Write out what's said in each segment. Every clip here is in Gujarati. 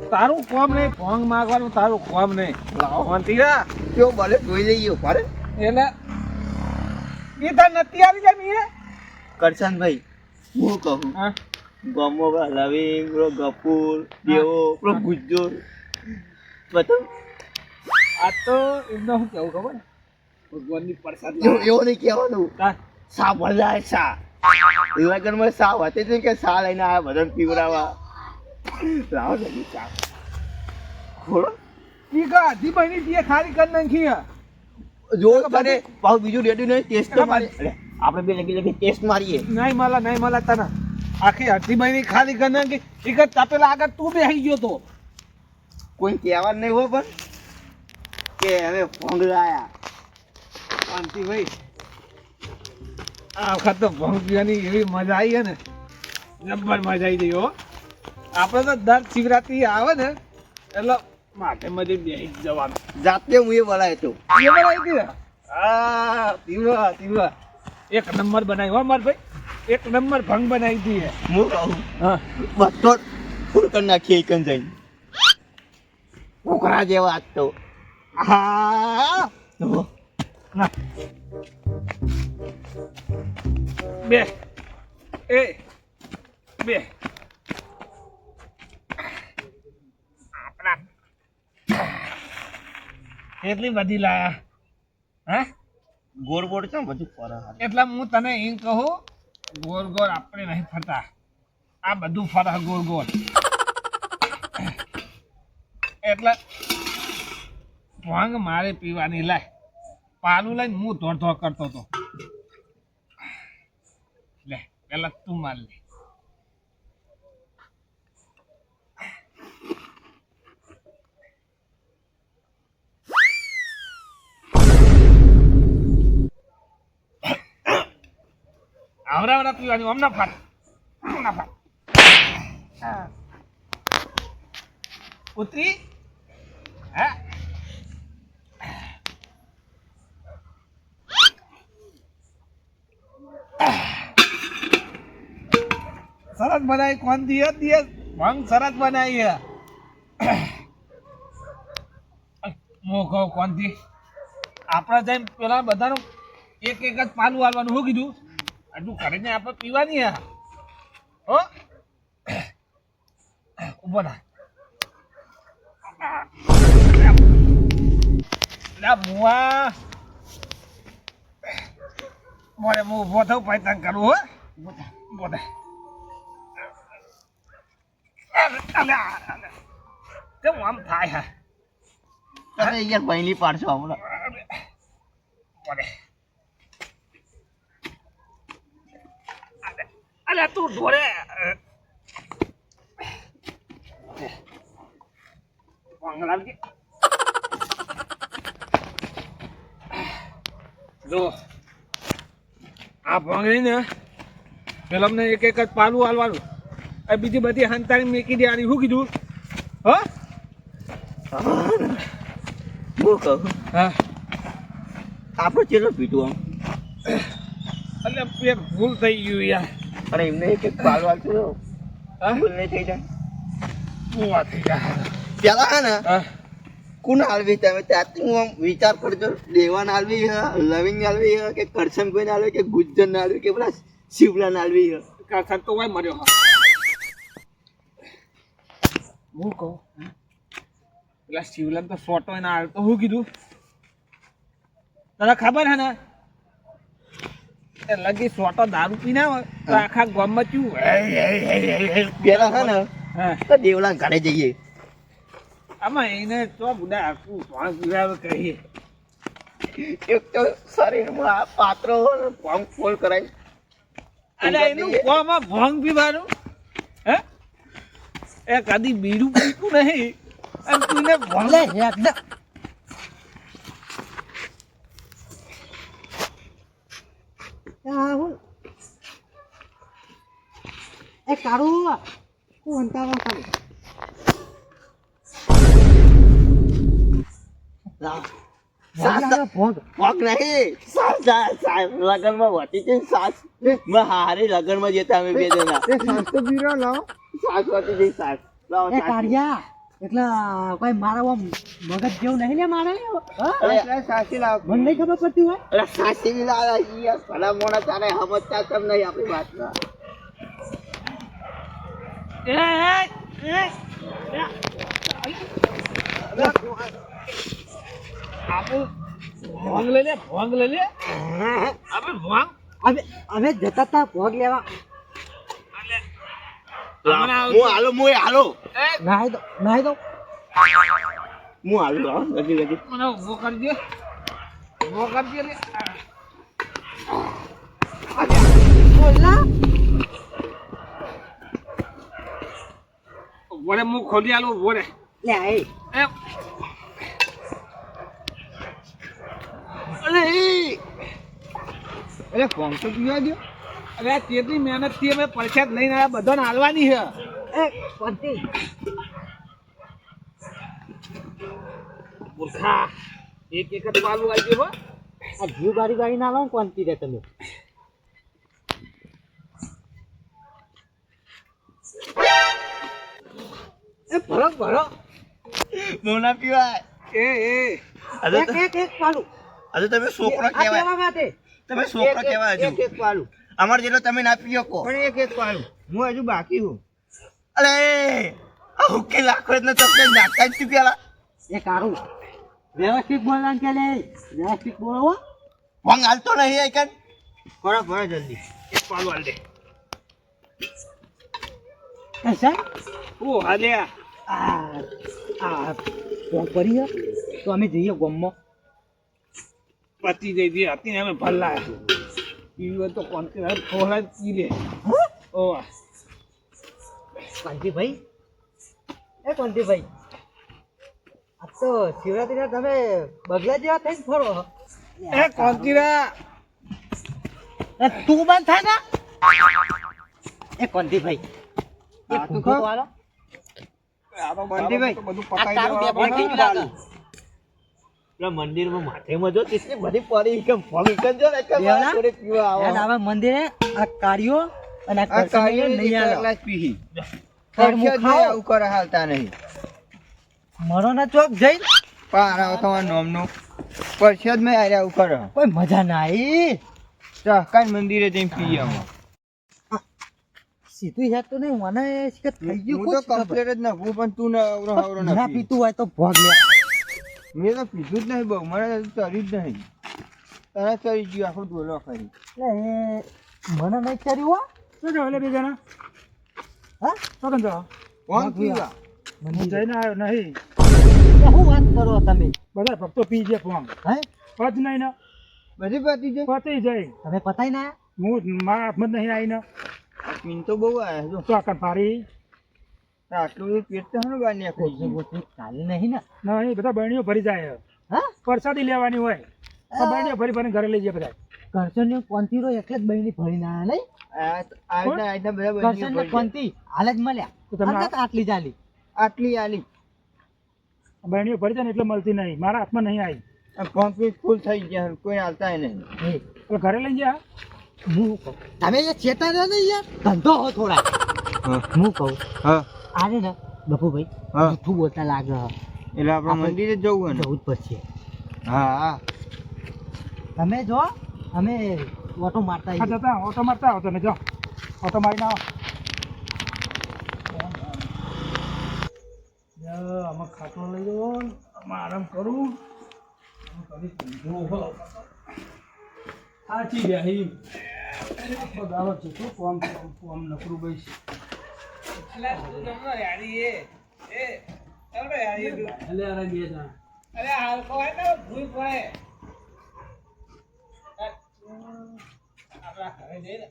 તારું કોમ નહીં ભોંગ માગવાનું તારું કોમ નહીં લાવો શાંતિરા કેવો ભલે જોઈ લઈએ ભારે એટલે એ તાર નથી આવી જાય ને કરશનભાઈ હું કહું હા ગમો લવિંગ પેલો ગફુર દેવો પેલો ગુજ્જો બતાવ આ તો એમને શું કેવું ખબર ભગવાનની પ્રસાદ એવું નહીં કહેવાનું તાર સા ભલાય સા લગનમાં સા હતી જ કે સા લઈને આવ્યા બધાને પીવડાવવા લાવો જલ્દી સા ખોલો ઈ કા આધી બની દીએ ખાલી કરી નાખી જો તને પાછું બીજું રેડી નહીં ટેસ્ટ તો મારી આપણે બે લગી લગી ટેસ્ટ મારીએ નહીં મળે તને આખી અડધી બની ખાલી કરી નાખી ઈ કા તપેલા આગળ તું બેસી ગયો તો કોઈ કહેવાનું નહીં હોય પણ કે હવે ભોંગ લાયા શાંતિ ભાઈ આ વખત તો ભોંગ પીવાની એવી મજા આવી ને જબ્બર મજા આવી ગઈ હો આપણે તો દર શિવરાત્રી આવે ને એટલે માટે મજે બેસી જવાનું જાતે હું એ બોલાય તો એ બનાવી હતી ને હા તીવા એક નંબર બનાવી હો માર ભાઈ એક નંબર ભંગ બનાવી હતી હું કહું હા બધો ફૂલ કરી નાખીએ એકન જઈને કોકરા જેવા આજ તો હા ના બે એ બે આપણા કેટલી બધી લાયા હા ગોળ ગોળ છે ને બધું ફરક એટલે હું તને એમ કહું ગોળ ગોળ આપણે નહીં ફરતા આ બધું ફરક ગોળ ગોળ એટલે ભાંગ મારે પીવાની લાય પાલું લઈને હું ધોળ કરતો હતો લે પેલા તું માર લે આવરા પીવાની હમણાં ફાટ ઉતરી હા સરસ બનાવી કોણ દિયે ભંગ સરસ બનાવી મોકો કોણથી આપણે જઈને પેલા બધાનું એક જ પાલું આલવાનું શું કીધું આટલું કરીને આપણે પીવાની હો ઉભો ના મુવા મોડે હું ઉભો થઉં પછી તને કરું હો ઉભો થાય કેમ આમ થાય અરે યાર બહેલી પાડશો હમણાં અલ્યા તું ઢોળે જો આ ભોંગળી ને પેલા અમને એક જ પાલું હાલવાનું બીજી બધી હંતાણી મેકી દેવાની શું કીધું હો હું કહું હા આપણે ચેલો પીધું આમ એટલે પેટ ભૂલ થઈ ગયું યાર અને એમને એક પાલ વાળતું હા ભૂલ નહીં થઈ જાય શું વાત થઈ જાય પેલા હે ને હા કોણ હાલવી તમે ત્યાંથી હું આમ વિચાર કરજો દેવાન હાલવી હે લવિંગ હાલવી હે કે કરશન કોઈ હાલવી કે ગુજ્જર ના હાલવી કે પેલા શિવલાન હાલવી હે કાકા તો વાય મર્યો હું કહું પેલા શિવલાલ તો સોટો એના હાલ તો શું કીધું તને ખબર હે ને એ લગી સોટો દારૂ પીને આવે તો આખા ગામમાં ચું પેલા હે ને હા તો દેવલા ઘરે જઈએ આમાં એને તો બુડા આખું ભોંગ પીવાવે કહીએ એક તો શરીરમાં આ પાત્રો ભોંગ ફોલ કરાય અને એનું કોમાં ભોંગ પીવાનું હે એ કદી બીડું પીતું નહીં અને તું ભોંગ એ કાળું કોણ તાવા કાળું હારે લગનમાં જતા અમે બે જણા સાસ તો પીરો લાવો સાસ વાતી જઈ સાસ લાવો કાઢ્યા એટલે કોઈ મારા આમ મગજ જેવું નહીં લે મારે હા અરે સાસી લાવ મને નહીં ખબર પડતી હોય અરે સાસી લાવ યાર ભલા મોણા તારે સમજતા કેમ નહીં આપણી વાતના ભોંગ લઈ લે ભોંગ લઈ લે આપણે ભોંગ અમે જતા તા ભોગ લેવા હું હાલો નાહી દો હું હાલો લગી મને ઉભો કરજે ઉભો કરજે લે બોલા બોલે હું ખોલી આલું બોલે લે આય એમ અરે ફોન તો પીવા દો અરે કેટલી મહેનત થી અમે પરસાદ લઈને આવ્યા બધાને હાલવાની છે એ કોંતી મૂર્ખા એક જ પાલું આવી ગયો હો આ જીવ ગાડી ના લાવો કોંતી રે તમે એ ભરો ભરો મોના પીવાય એ એક પાલું હજુ તમે છોકરો આ કહેવાય કેવા માટે તમે છોકરો કહેવાય હજુ એક પાલું અમાર જેટલો તમે ના પીઓ કો પણ એક પાલું હું હજુ બાકી હું અરે આ હુક્કી લાખો એટલે તમને નાખતા જ પેલા એ કારું વ્યવસ્થિત બોલવાનું કે લે વ્યવસ્થિત બોલો ભંગ હાલતો નહીં એ કન ભરો જલ્દી એક પાલું હાલ દે સર ઓ હાલ્યા આ ફોન કરી તો અમે જઈએ ગોમમાં પતી જઈ હતી હતી ને અમે ભલ્લા પીવું તો કોણ થોડા પી લે ઓ કાંતિભાઈ આ તો શિવરાત્રીના તમે બગલા જેવા થઈને ફરો એ કોંતીરા તું બંધ થાય ને એ કોંતીભાઈ એ હા, તું ફૂંકો ખા. વાળો આ તો કોંતીભાઈ, બધું આ પતાઈ તારું બે દેવાનું. ભાઈ કેવું લાગે? પેલા મંદિરમાં માથેમાં જો કેટલી બધી પડી કે ભંગ કન જો ને કે દેવના? મારા જોડે પીવા આવો યાર, આવા મંદિરે આ કાર્યો અને આ આ કરસનીઓ કાળીઓ નહીં આલો. ગ્લાસ પીહી ખર મું પરસ્યો જ ખાઓ. નહીં આવું કરે હાલતા નહીં મરોના ચોક જઈ પારા તમારા નામનું પરસ્યો જ મેં આર્યા આવું કરે કોઈ મજા ના આવી સહકાર મંદિરે જઈને પીએ અમે સીધું યાદ તો નહીં મને શીખર થઈ ગયું હું તો કોઈ જ ખબર. કમ્પ્લેટ જ નાખું પણ તું ના અવરો અવરો ના ના પી. પીતું હોય તો ભોગ લે મેં તો પીધું જ નહીં બહુ મને તો ચડી જ નહીં તને ચડી ગયું આખું ડોલો ખરી એટલે એ મને નહીં કર્યું હો શું છે ઓલે બે જણા? હા શું કેમ છો? કોણ પીવા મને હું જઈને આવ્યો નહીં શું વાત કરો તમે બધા ભક્તો પી જાય ફોન હે પત નહીં ને બધી પતી છે પતી જાય તમે પતાઈ ના હું મારા હાથમાં જ નહીં આવીને પીન તો બહુ આવ્યા જો તો આકર પારી આટલું બધું પેટ તો હને બાર નાખો ચાલે નહીં ને ના એ બધા બહેણીઓ ભરી જાય હા પરસાદી લેવાની હોય તો બહેણીઓ ભરી ભરીને ઘરે લઈ જાય બધા કરશન ને કોંતીરો એટલે જ બહેની ભરી ના નહીં આજના બધા કરશન ને બંને કોંતી હાલ જ મળ્યા તો તમને અંતત આટલી ચાલી આટલી આલી બહેણીઓ ભરી જાય ને એટલે મળતી નહીં મારા હાથમાં નહીં આવી પંપ ફૂલ થઈ ગયા કોઈ હાલતા નહીં હે એટલે ઘરે લઈ ગયા હું કહું તમે એ ચેતા રહ્યો ને યાર ધંધો હો થોડા હું કહું હા આને ને બપુભાઈ હા. જૂઠું બોલતા લાગે એટલે આપણે આપણે મંદિરે જ જવું ને જવું જ પડશે હા હા તમે જો અમે ઓટો મારતા હા આવીએ. જતા ઓટો મારતા આવો તમે જો ઓટો મારીને આવો આમાં ખાટલો લઈ જવો આમાં આરામ કરું સાચી ગયા આખો દાડો છે શું કોમ નકરું ભાઈ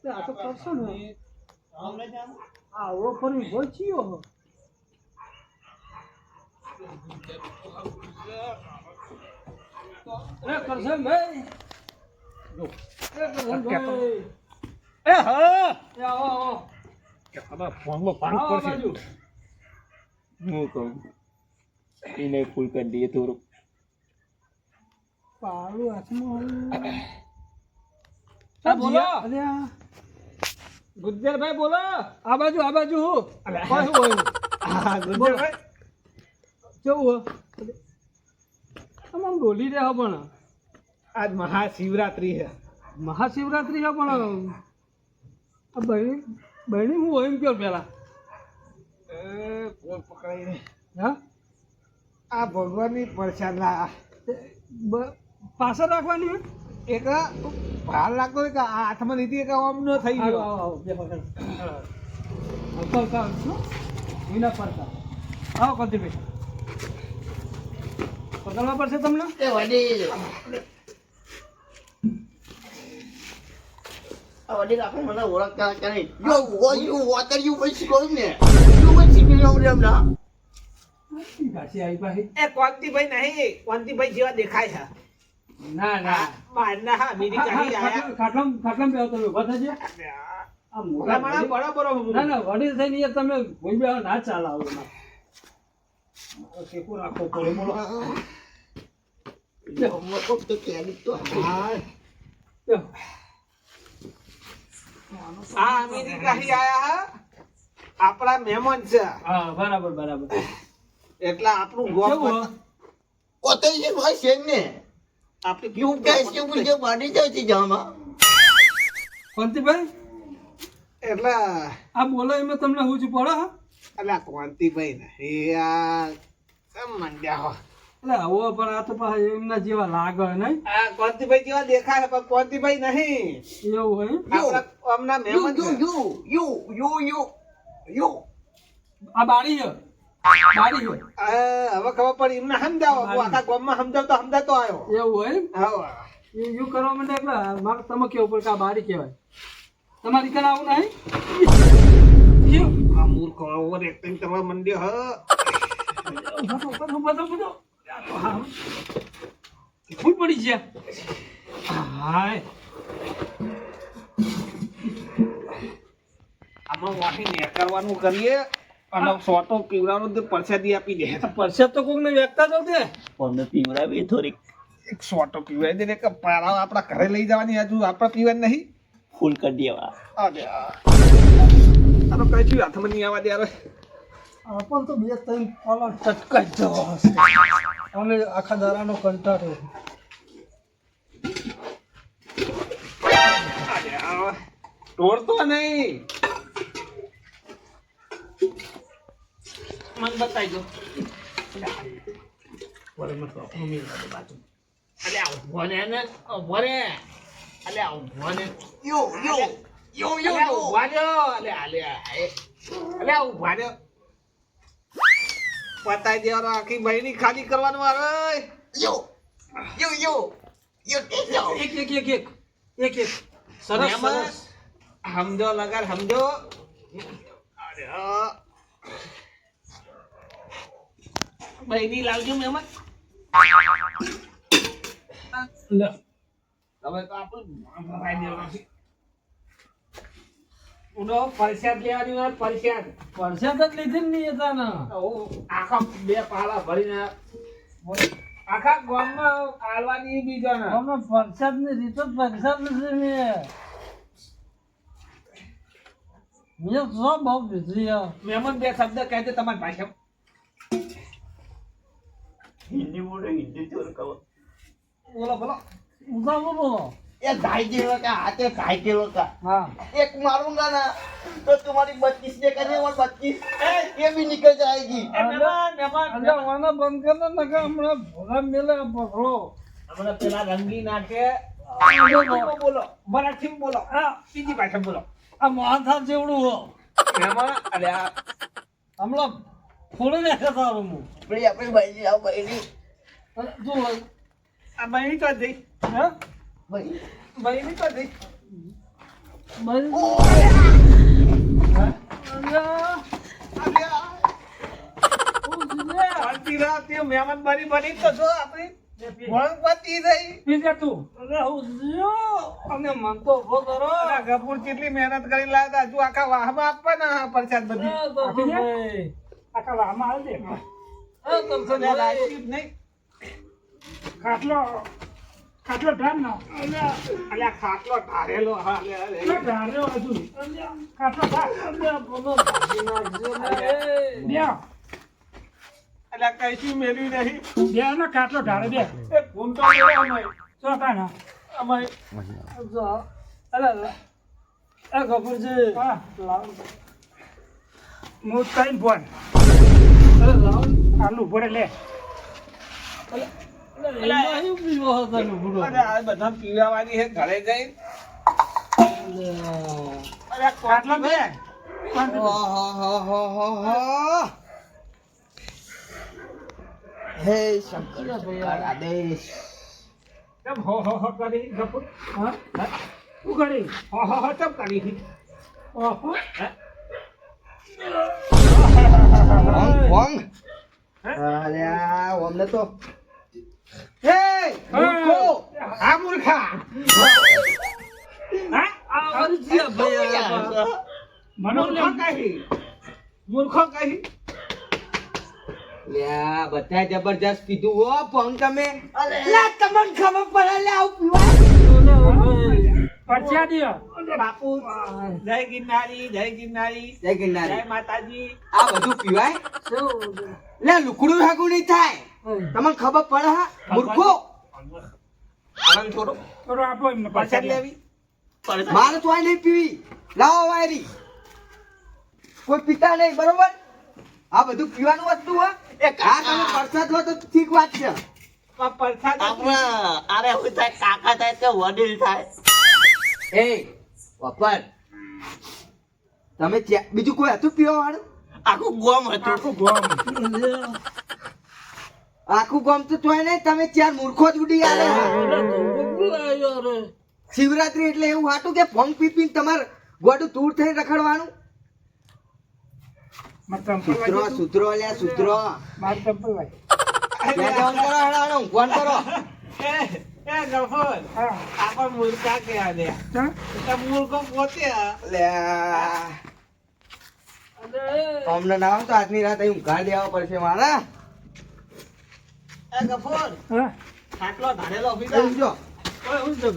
આ તો કરશો ને આવડો ફરી હોય છીયો કરશન ભાઈ એ હા આવો આવો હવે ફોનમાં પાણી પડશે હું કહું એને ફૂલ કરી દઈએ થોડુંક પાડું હાથમાં બોલો ગુજ્જરભાઈ બોલો આ બાજુ કોણ શું બોલ્યું? હા ગુજ્જરભાઈ કેવું આમ ડોલી રહ્યા પણ આજ મહાશિવરાત્રી છે. મહાશિવરાત્રી છે પણ આ બહેણી હું એમ કહો પેલા પોર પકડાઈને હા આ ભગવાનની પ્રસાદ લા પાછળ રાખવાની હોય એક ભાર લાગતો હોય કે આ હાથમાં લીધી એક આમ ન થઈ આવો ગયો. આવો બે પકડ આવતા વિના પડતા આવો કલતીભાઈ પકડવા પડશે તમને એ વડીલ આ વડીલ આપણે મને ઓળખતા કરે યો વોટ આર યુ ભાઈ શીખવું ને યુ ભાઈ શીખી રહ્યો રે હમણાં પાછી આવી પાછી એ કોંતીભાઈ નહીં, કોંતીભાઈ જેવા દેખાય છે. ના ના બહારના હા મીરી કાઢી આયા. ખાટલામાં બેહો તમે ઉભા થજો આ મોટા ભલા માણસ બરાબર હું. ના ના વડીલ થઈને યાર તમે કોઈ બે ના ચાલ આવો ના ટેકો રાખો પડે બોલો હોમવર્ક તો કેલી તો હા આ મીરી કાઢી આયા હા આપણા મહેમાન છે હા બરાબર બરાબર એટલે આપણું ગોમ કેવું ઓતે જે ભાઈ છે ને આપણે યુ ગેસ કે મુજે બાડી જાય છે જામાં કોંતીભાઈ એટલે આ બોલો એમાં તમને હું છું પડે હા અલા કોંતીભાઈ ને યાર કેમ મંડ્યા હો. એટલે આવો પણ આ તો પાછા એમના જેવા લાગે નહીં આ કોંતીભાઈ જેવા દેખાય પણ કોંતીભાઈ નહીં. એવું હોય આપણા હમણાં મહેમાન છે. યુ આ બારી છે બારી છે હવે ખબર પડી એમને સમજાવો હું આખા ગામમાં સમજાવતો આવ્યો. એવું હોય હા યુ કરવા માટે એટલે મારે તમે કેવું પડે કે આ બારી કહેવાય તમારી કને આવું નહીં કેવું આ મૂર્ખ ઓવર એક્ટિંગ કરવા મંડ્યો હ. બધો ફૂલ પડી ગયા હાય આમાં વાહી ને કરવાનું કરીએ અને સોટો પીવડાનો તો પરસાદી આપી દે. પરસેપ તો કોકને વ્યક્તા જ દે પંદર પીવડાવી થોડીક એક સોટો પીવડાવી દે ને કે પારા આપણા ઘરે લઈ જવાની હજુ આપણે પીવાની નહીં. ફૂલ કરી દેવા અરે આ તો કઈ છું હાથમાં નહીં આવવા દે યાર. આપણ તો બે ત્રણ પાલા ટટકાઈ જ જવા અમે આખા દારાનો કંટાળો અરે આ તોડતો નહીં. મને બતાવી દો. અરે ઉભો ને ને ઉભો રે. અલે ઉભો ને. યુ અલે ઉભા રહ્યો. અલે ઉભા રહ્યો. પતાઈ દેવાનો આખી બહેની ખાલી કરવાનું આવે. એક સરસ એમાં સરસ સમજો લગાડ સમજો. અરે આ. બહેની લાવજો મહેમાન. લે હવે તો આપણે ભરાઈ દેવાનું છે. ઉડો પરસ્યાદ લેવાની હોય પરસ્યાદ. પરસેપ જ લીધી ને નહીં હતા ને આખા બે પાલા ભરીને આખા ગામમાં આલવાની બીજો ને. અમે પરસાદ ની રીતો પરસાદ નથી મેં તો બહુ બીજી મહેમાન બે શબ્દ કહેજો તમારી ભાષામાં. હિન્દી બોલો હિન્દી ચોર કહો બોલો બોલો. ઉધા બોલો ये 2.5 किलो का आते 2.5 किलो का हाँ एक मारूंगा ना तो तुम्हारी 25 ने करने और 25 ये भी निकल जाएगी અલ્યા વાના બંધ કર ને નકા હમણાં ભોગા મેલે પકડો હમણાં પેલા રંગી નાખે. બોલો મરાઠીમાં બોલો. બીજી ભાષામાં બોલો. આ મોહનથાળ જેવડું હો મહેમાન અરે આ હમણાં ફોડી નાખે તારું હું भाई अपने भाई आओ भाई તું આ બહેની તો જઈ. હે भाई બહેની તો જઈ. બસ અલ્યા શાંતિ રાહ તે મહેમાન બની બની તો જો આપણી વણપતિ થઈ. પીજે તું અરે હું જીઓ અને મન તો ઉભો કરો અલા ગફુર કેટલી મહેનત કરીને લાવ્યા હજુ આખા વાહમાં આપવાના પ્રસાદ બધી. આપી દે આખા વાહમાં આવી દે તમસે અલ્યા લાગતી જ નહીં. ખાટલો ઢાર ના અલ્યા ખાટલો ઢારેલો. હા અલ્યા, અલ્યા. ઢાર્યો હજુ ખાટલો ઢાર બોલો ભાગી નાખજો ને અલ્યા અલ્યા કઈશું મેળવી નહીં. બે ને કાટલો ઢાળે બે એ ફોન તો કર્યો અમાય. તો કાના અમાય. જો અરે એ ગફુરજી હા લાવ હું કઈ ફોન અરે લાવ આલુ ભરે લે અલ્યા, અરે આ બધા પીવાવાની છે ઘરે જઈ. અરે કાટલો બે હે શંકર આદેશ કેમ હો કરી ગપુ? હા શું કરી હો ચમ કરી? ઓહો વંગ અલ્યા અમને તો હે મૂર્ખો આ મૂર્ખા. હા આ અરજીયા ભાઈ મૂર્ખો કહી. મૂર્ખો કહી. લ્યા બધા જબરજસ્ત કીધું હો પણ તમે લા તમને ખબર પડે લે આવું પીવાય પરચ્યા દિયો બાપુ જય ગિરનારી, જય ગિરનારી, જય ગિરનારી જય માતાજી. આ બધું પીવાય લે લુકડું હાકું નહીં થાય તમને ખબર પડે હા મૂર્ખો આનંદ થોડો થોડો આપો એમને પછાડ પરચ્યા લેવી. મારે તો આ નહીં પીવી લાવો વાયરી કોઈ પીતા નહીં બરોબર આ બધું પીવાનું વસ્તુ હો એ ઘા તમે પરસાદ લો તો ઠીક વાત છે પણ પરસાદ અરે હું થાય કાકા થાય કે વડીલ થાય એ વપર તમે બીજું કોઈ હતું પીવા વાળું આખું ગોમ હતું આખું ગોમ આખું ગોમ તો તોય નહીં તમે ચાર મૂર્ખો જ ઉડી આવે શિવરાત્રી એટલે એવું હાટું કે ભંગ પી પીને તમારે ગોડું દૂર થઈને રખડવાનું સૂત્રો સૂત્રો લ્યા સૂત્રો માર ચંપલ ભાઈ ત્યાં જવાનું કરો હેડાનો ઊંઘવાનું કરો એ ગફોર હા આપણ મૂર્ખા કહેવા દે. ચા એટલે મૂર્ખો પોતે લ્યા અમને ના આવે તો આજની રાત અહીં ઊંઘાડ દેવા પડશે મારા એ ગફોર હા ખાટલો ધારેલો એ બીજા ઊંઘજો. ઓય હું જો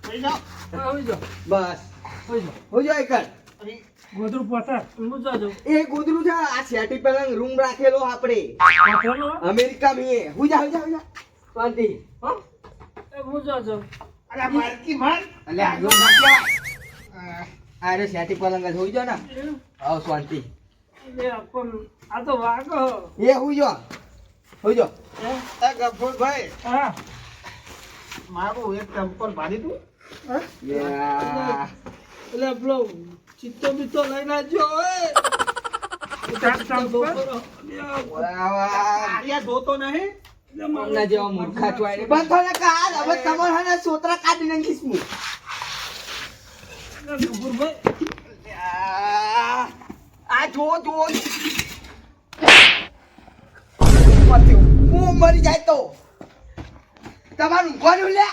થઈ જાઓ. હું જો બસ હું જો ઊંઘજો એકર ગોદરું પોતા હું જો એ ગોદરું છે આ શેટી પલંગ રૂમ રાખેલો આપણે પાથરેલો અમેરિકા માં હુજા હુજા હુજા શાંતિ હો એ હું જો અરે મારકી માર. અલે આ રૂમ રાખ્યા અરે શેટી પલંગ જ હુજો ને આવ શાંતિ એ પણ આ તો વાગો એ હુજો હુજો એ ગફોર ભાઈ હા મારું એક ચંપલ ભારી તું. યા એટલે પેલો ચિત્તો બીતો લઈને આવજો ઓય વાહ વાહ આર્યા જોતો નહીં. અમના જેવા મૂર્ખા ચોય ને બંધો ને કાર હવે તમાર હને સોતરા કાઢી નાખીશ હું આ જો જો હું મરી જાય તો તમારું કોનું લે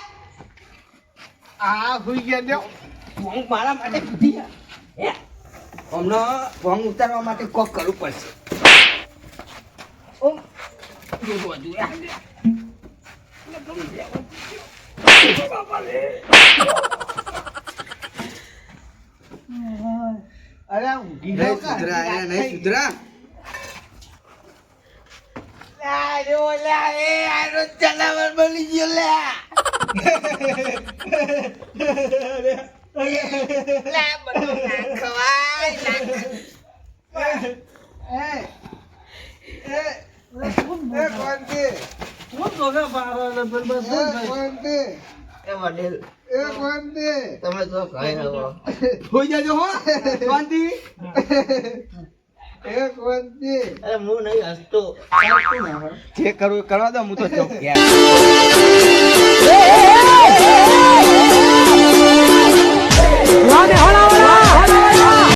આ હુઈ ગયા લ્યો. હું મારા માટે કીધી હે હમણાં ભંગ ઉતારવા માટે કોક કરવું પડશે ઓ જો જો અરે ઊંઘી નહીં જાઓ કા? સુધરા નહીં સુધરા જનાવર બની ગયો લે તમે તો કહી રહો હોઈ જાજો હો શાંતિ અરે હું નહીં હસતો જે કરવું એ કરવા દો હું તો ચોક ગયા